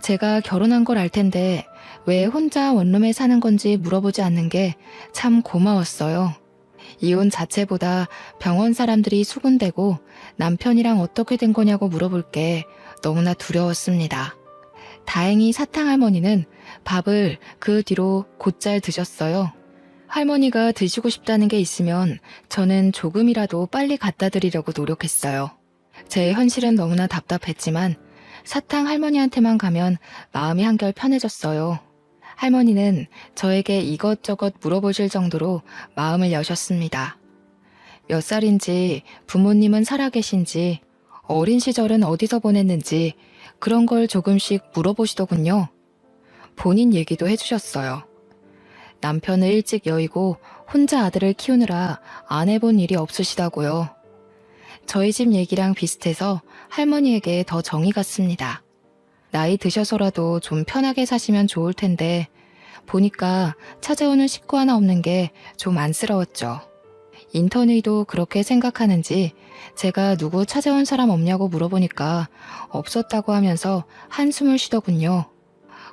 제가 결혼한 걸 알 텐데 왜 혼자 원룸에 사는 건지 물어보지 않는 게 참 고마웠어요. 이혼 자체보다 병원 사람들이 수군대고 남편이랑 어떻게 된 거냐고 물어볼 게 너무나 두려웠습니다. 다행히 사탕 할머니는 밥을 그 뒤로 곧잘 드셨어요. 할머니가 드시고 싶다는 게 있으면 저는 조금이라도 빨리 갖다 드리려고 노력했어요. 제 현실은 너무나 답답했지만 사탕 할머니한테만 가면 마음이 한결 편해졌어요. 할머니는 저에게 이것저것 물어보실 정도로 마음을 여셨습니다. 몇 살인지, 부모님은 살아계신지, 어린 시절은 어디서 보냈는지 그런 걸 조금씩 물어보시더군요. 본인 얘기도 해주셨어요. 남편을 일찍 여의고 혼자 아들을 키우느라 안 해본 일이 없으시다고요. 저희 집 얘기랑 비슷해서 할머니에게 더 정이 갔습니다. 나이 드셔서라도 좀 편하게 사시면 좋을 텐데 보니까 찾아오는 식구 하나 없는 게 좀 안쓰러웠죠. 인턴이도 그렇게 생각하는지 제가 누구 찾아온 사람 없냐고 물어보니까 없었다고 하면서 한숨을 쉬더군요.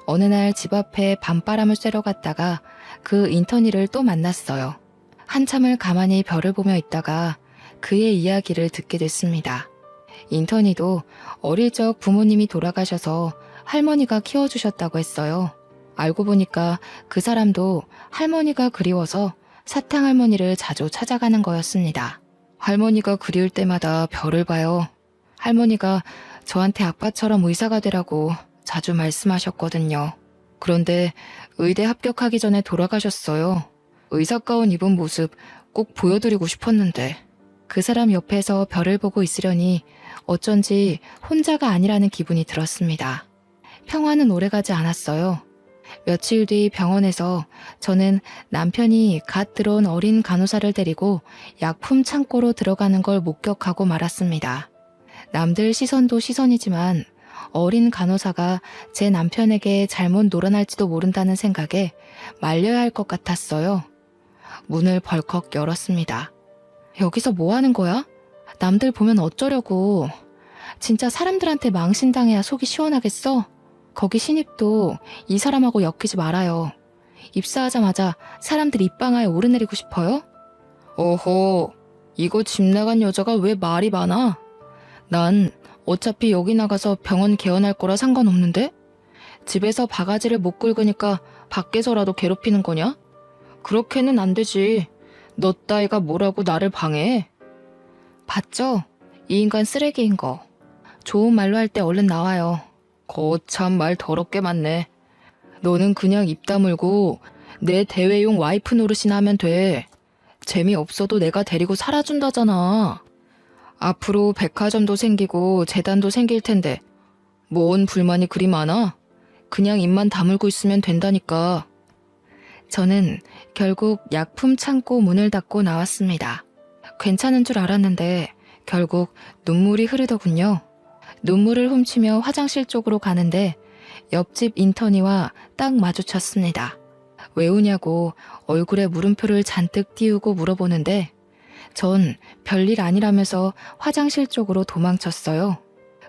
어느 날 집 앞에 밤바람을 쐬러 갔다가 그 인턴이를 또 만났어요. 한참을 가만히 별을 보며 있다가 그의 이야기를 듣게 됐습니다. 인턴이도 어릴 적 부모님이 돌아가셔서 할머니가 키워주셨다고 했어요. 알고 보니까 그 사람도 할머니가 그리워서 사탕 할머니를 자주 찾아가는 거였습니다. 할머니가 그리울 때마다 별을 봐요. 할머니가 저한테 아빠처럼 의사가 되라고 자주 말씀하셨거든요. 그런데 의대 합격하기 전에 돌아가셨어요. 의사 가운 입은 모습 꼭 보여드리고 싶었는데. 그 사람 옆에서 별을 보고 있으려니 어쩐지 혼자가 아니라는 기분이 들었습니다. 평화는 오래가지 않았어요. 며칠 뒤 병원에서 저는 남편이 갓 들어온 어린 간호사를 데리고 약품 창고로 들어가는 걸 목격하고 말았습니다. 남들 시선도 시선이지만 어린 간호사가 제 남편에게 잘못 놀아날지도 모른다는 생각에 말려야 할 것 같았어요. 문을 벌컥 열었습니다. 여기서 뭐 하는 거야? 남들 보면 어쩌려고. 진짜 사람들한테 망신당해야 속이 시원하겠어? 거기 신입도 이 사람하고 엮이지 말아요. 입사하자마자 사람들 입방아에 오르내리고 싶어요? 어허, 이거 집 나간 여자가 왜 말이 많아? 난 어차피 여기 나가서 병원 개원할 거라 상관없는데? 집에서 바가지를 못 긁으니까 밖에서라도 괴롭히는 거냐? 그렇게는 안 되지. 너 따위가 뭐라고 나를 방해해? 봤죠? 이 인간 쓰레기인 거. 좋은 말로 할 때 얼른 나와요. 거참 말 더럽게 많네. 너는 그냥 입 다물고 내 대외용 와이프 노릇이나 하면 돼. 재미없어도 내가 데리고 살아준다잖아. 앞으로 백화점도 생기고 재단도 생길 텐데 뭔 불만이 그리 많아? 그냥 입만 다물고 있으면 된다니까. 저는 결국 약품 창고 문을 닫고 나왔습니다. 괜찮은 줄 알았는데 결국 눈물이 흐르더군요. 눈물을 훔치며 화장실 쪽으로 가는데 옆집 인턴이와 딱 마주쳤습니다. 왜 우냐고 얼굴에 물음표를 잔뜩 띄우고 물어보는데 전 별일 아니라면서 화장실 쪽으로 도망쳤어요.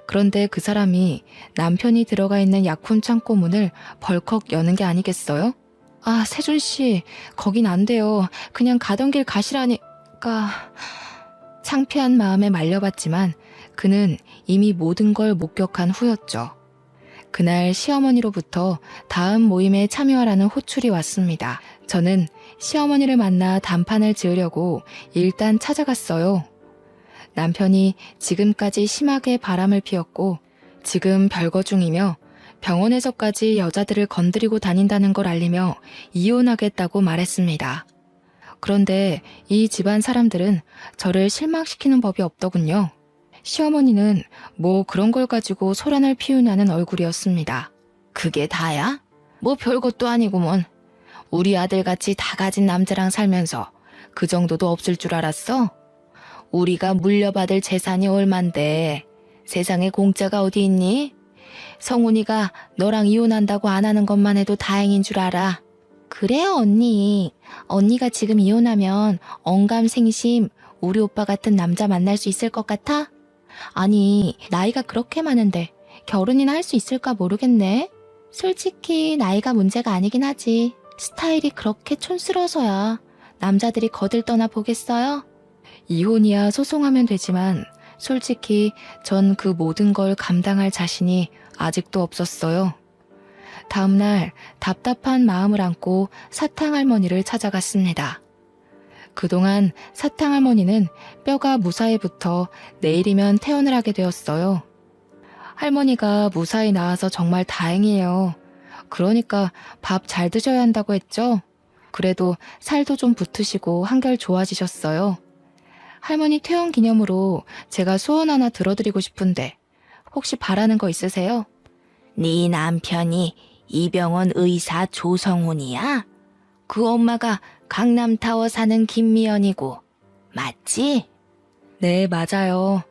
그런데 그 사람이 남편이 들어가 있는 약품 창고 문을 벌컥 여는 게 아니겠어요? 아, 세준 씨, 거긴 안 돼요. 그냥 가던 길 가시라니까. 창피한 마음에 말려봤지만 그는 이미 모든 걸 목격한 후였죠. 그날 시어머니로부터 다음 모임에 참여하라는 호출이 왔습니다. 저는 시어머니를 만나 단판을 지으려고 일단 찾아갔어요. 남편이 지금까지 심하게 바람을 피웠고 지금 별거 중이며 병원에서까지 여자들을 건드리고 다닌다는 걸 알리며 이혼하겠다고 말했습니다. 그런데 이 집안 사람들은 저를 실망시키는 법이 없더군요. 시어머니는 뭐 그런 걸 가지고 소란을 피우냐는 얼굴이었습니다. 그게 다야? 뭐 별것도 아니구먼. 우리 아들같이 다 가진 남자랑 살면서 그 정도도 없을 줄 알았어? 우리가 물려받을 재산이 얼만데 세상에 공짜가 어디 있니? 성훈이가 너랑 이혼한다고 안 하는 것만 해도 다행인 줄 알아. 그래요, 언니. 언니가 지금 이혼하면 언감생심 우리 오빠 같은 남자 만날 수 있을 것 같아? 아니, 나이가 그렇게 많은데 결혼이나 할 수 있을까 모르겠네. 솔직히 나이가 문제가 아니긴 하지. 스타일이 그렇게 촌스러워서야 남자들이 거들떠나 보겠어요? 이혼이야 소송하면 되지만 솔직히 전 그 모든 걸 감당할 자신이 아직도 없었어요. 다음날 답답한 마음을 안고 사탕할머니를 찾아갔습니다. 그동안 사탕할머니는 뼈가 무사히 붙어 내일이면 퇴원을 하게 되었어요. 할머니가 무사히 나와서 정말 다행이에요. 그러니까 밥 잘 드셔야 한다고 했죠? 그래도 살도 좀 붙으시고 한결 좋아지셨어요. 할머니 퇴원 기념으로 제가 소원 하나 들어드리고 싶은데 혹시 바라는 거 있으세요? 네 남편이 이병헌 의사 조성훈이야? 그 엄마가 강남타워 사는 김미연이고 맞지? 네, 맞아요.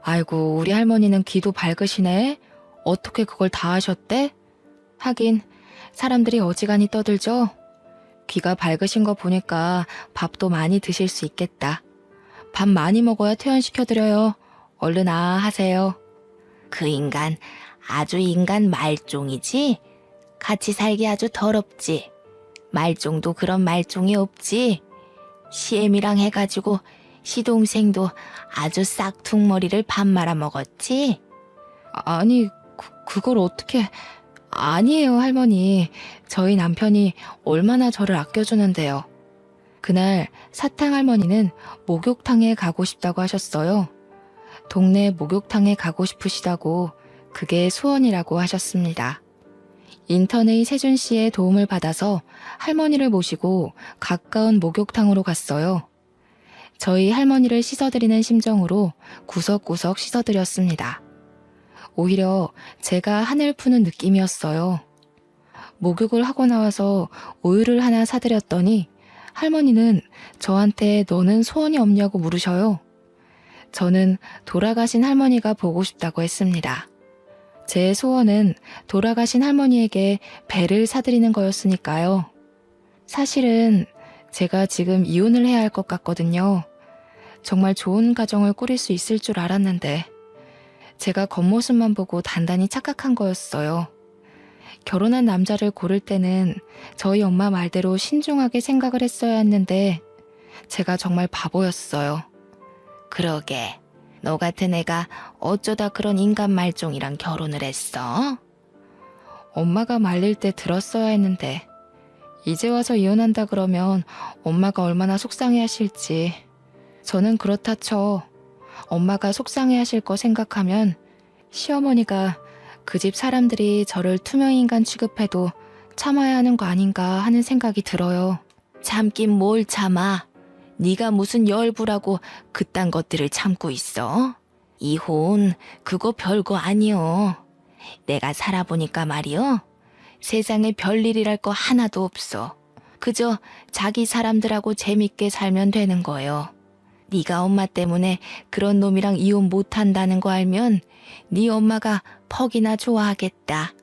아이고, 우리 할머니는 귀도 밝으시네. 어떻게 그걸 다 하셨대? 하긴 사람들이 어지간히 떠들죠. 귀가 밝으신 거 보니까 밥도 많이 드실 수 있겠다. 밥 많이 먹어야 퇴원시켜드려요. 얼른 하세요. 그 인간 아주 인간 말종이지? 같이 살기 아주 더럽지? 말종도 그런 말종이 없지? 시엠이랑 해가지고 시동생도 아주 싹퉁머리를 밥 말아 먹었지? 아니, 그걸 어떻게... 아니에요, 할머니. 저희 남편이 얼마나 저를 아껴주는데요. 그날 사탕할머니는 목욕탕에 가고 싶다고 하셨어요. 동네 목욕탕에 가고 싶으시다고 그게 소원이라고 하셨습니다. 인턴의 세준 씨의 도움을 받아서 할머니를 모시고 가까운 목욕탕으로 갔어요. 저희 할머니를 씻어드리는 심정으로 구석구석 씻어드렸습니다. 오히려 제가 한을 푸는 느낌이었어요. 목욕을 하고 나와서 우유를 하나 사드렸더니 할머니는 저한테 너는 소원이 없냐고 물으셔요. 저는 돌아가신 할머니가 보고 싶다고 했습니다. 제 소원은 돌아가신 할머니에게 배를 사드리는 거였으니까요. 사실은 제가 지금 이혼을 해야 할 것 같거든요. 정말 좋은 가정을 꾸릴 수 있을 줄 알았는데 제가 겉모습만 보고 단단히 착각한 거였어요. 결혼한 남자를 고를 때는 저희 엄마 말대로 신중하게 생각을 했어야 했는데 제가 정말 바보였어요. 그러게, 너 같은 애가 어쩌다 그런 인간 말종이랑 결혼을 했어? 엄마가 말릴 때 들었어야 했는데 이제 와서 이혼한다 그러면 엄마가 얼마나 속상해하실지. 저는 그렇다 쳐. 엄마가 속상해하실 거 생각하면 시어머니가 그 집 사람들이 저를 투명인간 취급해도 참아야 하는 거 아닌가 하는 생각이 들어요. 참긴 뭘 참아. 네가 무슨 열부라고 그딴 것들을 참고 있어? 이혼 그거 별거 아니여. 내가 살아보니까 말이여. 세상에 별일이랄 거 하나도 없어. 그저 자기 사람들하고 재밌게 살면 되는 거요. 네가 엄마 때문에 그런 놈이랑 이혼 못한다는 거 알면 네 엄마가 퍽이나 좋아하겠다.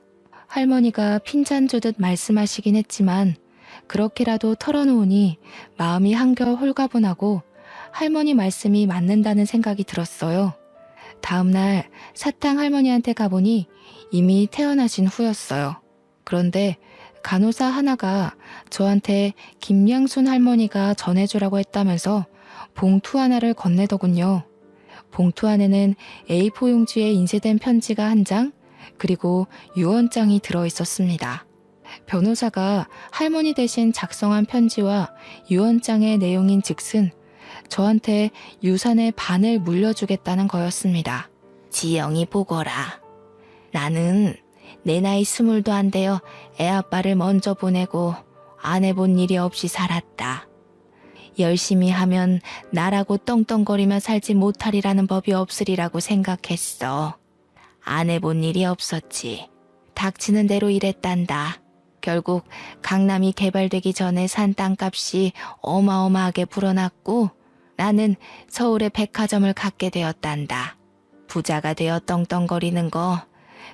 할머니가 핀잔 주듯 말씀하시긴 했지만 그렇게라도 털어놓으니 마음이 한결 홀가분하고 할머니 말씀이 맞는다는 생각이 들었어요. 다음날 사탕 할머니한테 가보니 이미 퇴원하신 후였어요. 그런데 간호사 하나가 저한테 김양순 할머니가 전해주라고 했다면서 봉투 하나를 건네더군요. 봉투 안에는 A4 용지에 인쇄된 편지가 한 장, 그리고 유언장이 들어있었습니다. 변호사가 할머니 대신 작성한 편지와 유언장의 내용인 즉슨 저한테 유산의 반을 물려주겠다는 거였습니다. 지영이 보거라. 나는 내 나이 20도 안 되어 애아빠를 먼저 보내고 안 해본 일이 없이 살았다. 열심히 하면 나라고 떵떵거리며 살지 못하리라는 법이 없으리라고 생각했어. 안 해본 일이 없었지. 닥치는 대로 일했단다. 결국 강남이 개발되기 전에 산 땅값이 어마어마하게 불어났고 나는 서울에 백화점을 갖게 되었단다. 부자가 되어 떵떵거리는 거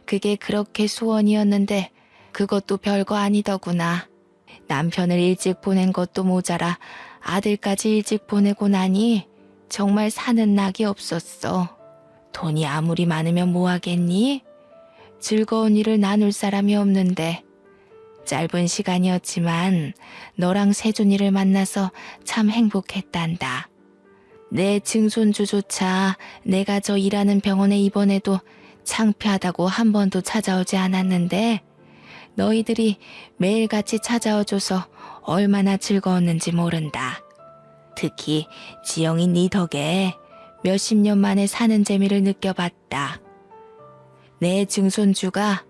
그게 그렇게 소원이었는데 그것도 별거 아니더구나. 남편을 일찍 보낸 것도 모자라 아들까지 일찍 보내고 나니 정말 사는 낙이 없었어. 돈이 아무리 많으면 뭐하겠니? 즐거운 일을 나눌 사람이 없는데 짧은 시간이었지만 너랑 세준이를 만나서 참 행복했단다. 내 증손주조차 내가 저 일하는 병원에 입원해도 창피하다고 한 번도 찾아오지 않았는데 너희들이 매일같이 찾아와줘서 얼마나 즐거웠는지 모른다. 특히 지영이 네 덕에 몇십 년 만에 사는 재미를 느껴봤다. 내 증손주가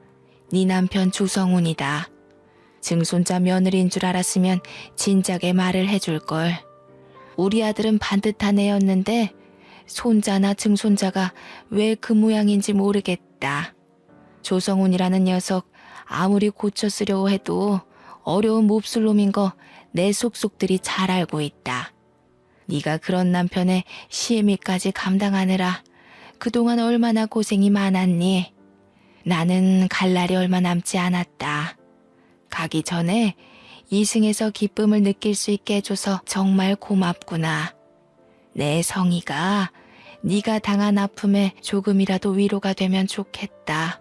네 남편 조성훈이다. 증손자 며느리인 줄 알았으면 진작에 말을 해줄걸. 우리 아들은 반듯한 애였는데 손자나 증손자가 왜 그 모양인지 모르겠다. 조성훈이라는 녀석 아무리 고쳐 쓰려고 해도 어려운 몹쓸 놈인 거 내 속속들이 잘 알고 있다. 네가 그런 남편의 시애미까지 감당하느라 그동안 얼마나 고생이 많았니? 나는 갈 날이 얼마 남지 않았다. 가기 전에 이승에서 기쁨을 느낄 수 있게 해줘서 정말 고맙구나. 내 성희가 네가 당한 아픔에 조금이라도 위로가 되면 좋겠다.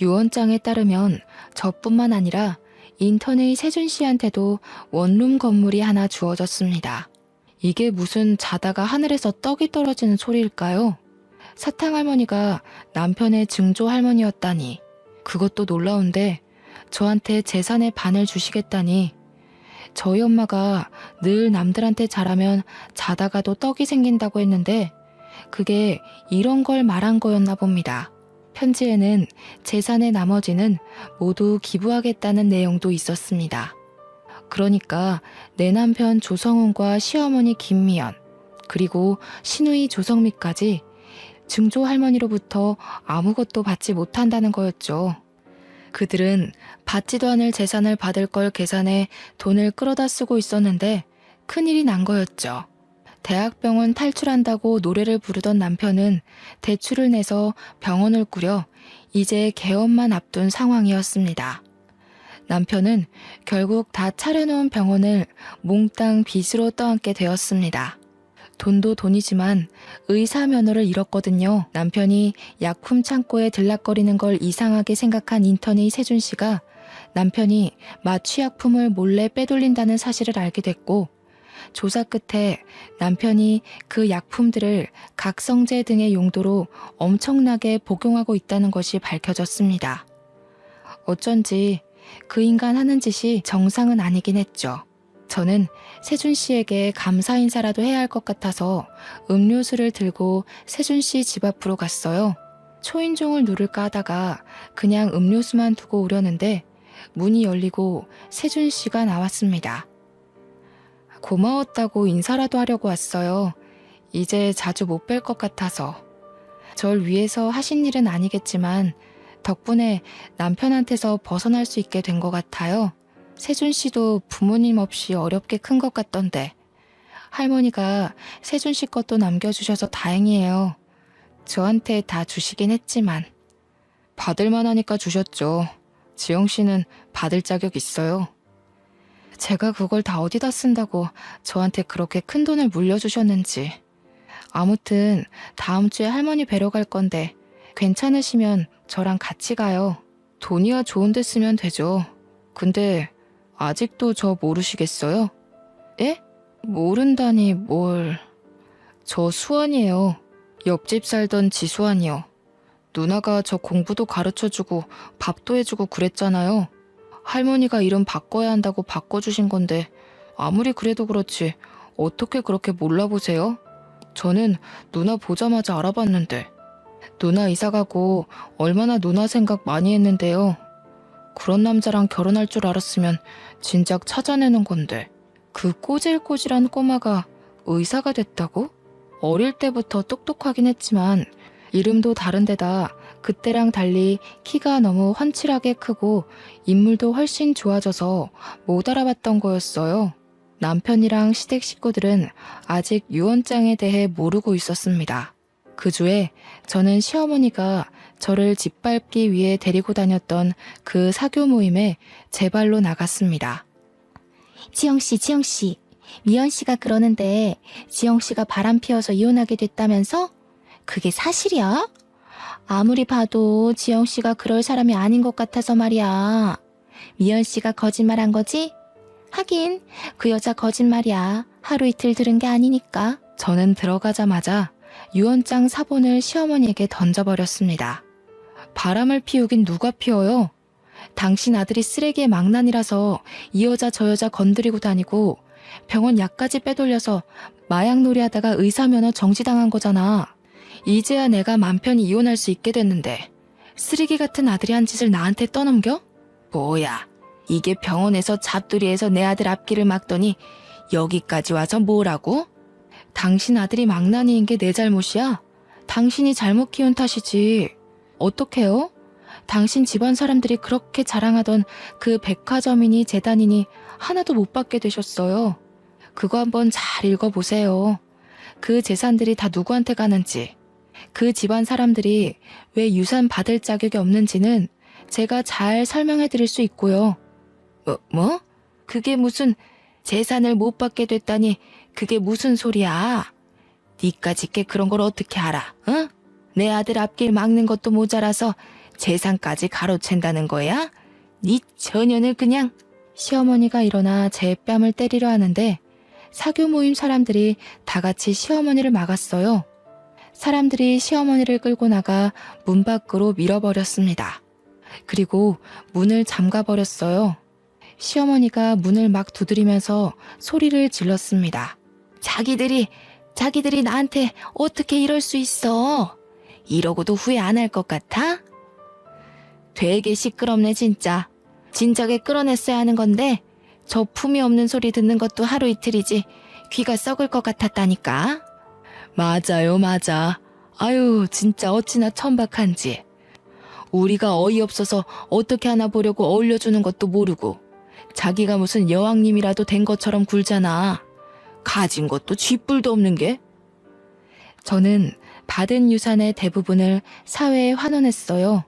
유언장에 따르면 저뿐만 아니라 인턴의 세준 씨한테도 원룸 건물이 하나 주어졌습니다. 이게 무슨 자다가 하늘에서 떡이 떨어지는 소리일까요? 사탕 할머니가 남편의 증조 할머니였다니. 그것도 놀라운데 저한테 재산의 반을 주시겠다니. 저희 엄마가 늘 남들한테 잘하면 자다가도 떡이 생긴다고 했는데 그게 이런 걸 말한 거였나 봅니다. 편지에는 재산의 나머지는 모두 기부하겠다는 내용도 있었습니다. 그러니까 내 남편 조성훈과 시어머니 김미연, 그리고 시누이 조성미까지 증조 할머니로부터 아무것도 받지 못한다는 거였죠. 그들은 받지도 않을 재산을 받을 걸 계산해 돈을 끌어다 쓰고 있었는데 큰일이 난 거였죠. 대학병원 탈출한다고 노래를 부르던 남편은 대출을 내서 병원을 꾸려 이제 개업만 앞둔 상황이었습니다. 남편은 결국 다 차려놓은 병원을 몽땅 빚으로 떠안게 되었습니다. 돈도 돈이지만 의사 면허를 잃었거든요. 남편이 약품 창고에 들락거리는 걸 이상하게 생각한 인턴의 세준 씨가 남편이 마취약품을 몰래 빼돌린다는 사실을 알게 됐고, 조사 끝에 남편이 그 약품들을 각성제 등의 용도로 엄청나게 복용하고 있다는 것이 밝혀졌습니다. 어쩐지 그 인간 하는 짓이 정상은 아니긴 했죠. 저는 세준 씨에게 감사 인사라도 해야 할 것 같아서 음료수를 들고 세준 씨 집 앞으로 갔어요. 초인종을 누를까 하다가 그냥 음료수만 두고 오려는데 문이 열리고 세준 씨가 나왔습니다. 고마웠다고 인사라도 하려고 왔어요. 이제 자주 못 뵐 것 같아서. 절 위해서 하신 일은 아니겠지만 덕분에 남편한테서 벗어날 수 있게 된 것 같아요. 세준 씨도 부모님 없이 어렵게 큰 것 같던데. 할머니가 세준 씨 것도 남겨주셔서 다행이에요. 저한테 다 주시긴 했지만. 받을만 하니까 주셨죠. 지영 씨는 받을 자격 있어요. 제가 그걸 다 어디다 쓴다고 저한테 그렇게 큰 돈을 물려주셨는지. 아무튼 다음 주에 할머니 뵈러 갈 건데 괜찮으시면 저랑 같이 가요. 돈이야 좋은 데 쓰면 되죠. 근데 아직도 저 모르시겠어요? 예? 모른다니 뭘. 저 수환이에요. 옆집 살던 지수환이요. 누나가 저 공부도 가르쳐주고 밥도 해주고 그랬잖아요. 할머니가 이름 바꿔야 한다고 바꿔주신 건데 아무리 그래도 그렇지 어떻게 그렇게 몰라보세요? 저는 누나 보자마자 알아봤는데. 누나 이사가고 얼마나 누나 생각 많이 했는데요. 그런 남자랑 결혼할 줄 알았으면 진작 찾아내는 건데. 그 꼬질꼬질한 꼬마가 의사가 됐다고? 어릴 때부터 똑똑하긴 했지만 이름도 다른데다 그때랑 달리 키가 너무 훤칠하게 크고 인물도 훨씬 좋아져서 못 알아봤던 거였어요. 남편이랑 시댁 식구들은 아직 유언장에 대해 모르고 있었습니다. 그 주에 저는 시어머니가 저를 짓밟기 위해 데리고 다녔던 그 사교 모임에 제 발로 나갔습니다. 지영씨, 미연씨가 그러는데 지영씨가 바람 피워서 이혼하게 됐다면서? 그게 사실이야? 아무리 봐도 지영씨가 그럴 사람이 아닌 것 같아서 말이야. 미연씨가 거짓말한 거지? 하긴 그 여자 거짓말이야. 하루 이틀 들은 게 아니니까. 저는 들어가자마자 유언장 사본을 시어머니에게 던져버렸습니다. 바람을 피우긴 누가 피워요? 당신 아들이 쓰레기의 망난이라서 이 여자 저 여자 건드리고 다니고 병원 약까지 빼돌려서 마약놀이 하다가 의사면허 정지당한 거잖아. 이제야 내가 맘 편히 이혼할 수 있게 됐는데 쓰레기 같은 아들이 한 짓을 나한테 떠넘겨? 뭐야, 이게 병원에서 잡돌이에서 내 아들 앞길을 막더니 여기까지 와서 뭐라고? 당신 아들이 망나니인 게 내 잘못이야? 당신이 잘못 키운 탓이지. 어떡해요? 당신 집안 사람들이 그렇게 자랑하던 그 백화점이니 재단이니 하나도 못 받게 되셨어요. 그거 한번 잘 읽어보세요. 그 재산들이 다 누구한테 가는지, 그 집안 사람들이 왜 유산 받을 자격이 없는지는 제가 잘 설명해 드릴 수 있고요. 뭐? 그게 무슨 재산을 못 받게 됐다니 그게 무슨 소리야? 니까짓 게 그런 걸 어떻게 알아? 응? 내 아들 앞길 막는 것도 모자라서 재산까지 가로챈다는 거야? 니 처녀는 그냥. 시어머니가 일어나 제 뺨을 때리려 하는데 사교 모임 사람들이 다 같이 시어머니를 막았어요. 사람들이 시어머니를 끌고 나가 문 밖으로 밀어버렸습니다. 그리고 문을 잠가버렸어요. 시어머니가 문을 막 두드리면서 소리를 질렀습니다. 자기들이 나한테 어떻게 이럴 수 있어? 이러고도 후회 안 할 것 같아? 되게 시끄럽네 진짜. 진작에 끌어냈어야 하는 건데 저 품이 없는 소리 듣는 것도 하루 이틀이지 귀가 썩을 것 같았다니까. 맞아요, 맞아. 아유, 진짜 어찌나 천박한지. 우리가 어이없어서 어떻게 하나 보려고 어울려주는 것도 모르고 자기가 무슨 여왕님이라도 된 것처럼 굴잖아. 가진 것도 쥐뿔도 없는 게. 저는 받은 유산의 대부분을 사회에 환원했어요.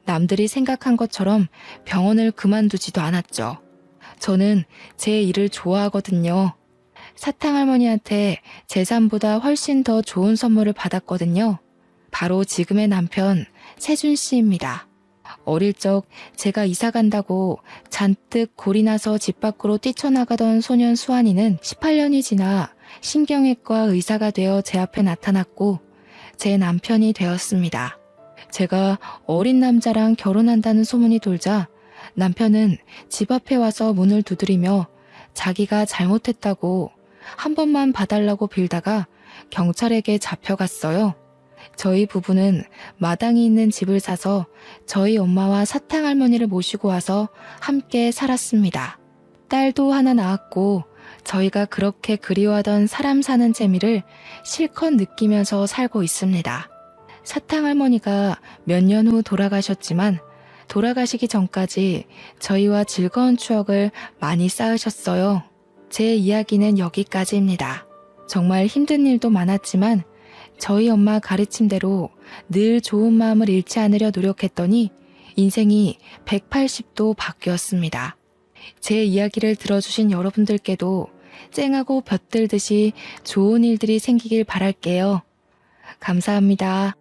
남들이 생각한 것처럼 병원을 그만두지도 않았죠. 저는 제 일을 좋아하거든요. 사탕할머니한테 재산보다 훨씬 더 좋은 선물을 받았거든요. 바로 지금의 남편 세준 씨입니다. 어릴 적 제가 이사 간다고 잔뜩 골이 나서 집 밖으로 뛰쳐나가던 소년 수환이는 18년이 지나 신경외과 의사가 되어 제 앞에 나타났고 제 남편이 되었습니다. 제가 어린 남자랑 결혼한다는 소문이 돌자 남편은 집 앞에 와서 문을 두드리며 자기가 잘못했다고 한 번만 봐달라고 빌다가 경찰에게 잡혀갔어요. 저희 부부는 마당이 있는 집을 사서 저희 엄마와 사탕할머니를 모시고 와서 함께 살았습니다. 딸도 하나 낳았고 저희가 그렇게 그리워하던 사람 사는 재미를 실컷 느끼면서 살고 있습니다. 사탕할머니가 몇 년 후 돌아가셨지만 돌아가시기 전까지 저희와 즐거운 추억을 많이 쌓으셨어요. 제 이야기는 여기까지입니다. 정말 힘든 일도 많았지만 저희 엄마 가르침대로 늘 좋은 마음을 잃지 않으려 노력했더니 인생이 180도 바뀌었습니다. 제 이야기를 들어주신 여러분들께도 쨍하고 볕들듯이 좋은 일들이 생기길 바랄게요. 감사합니다.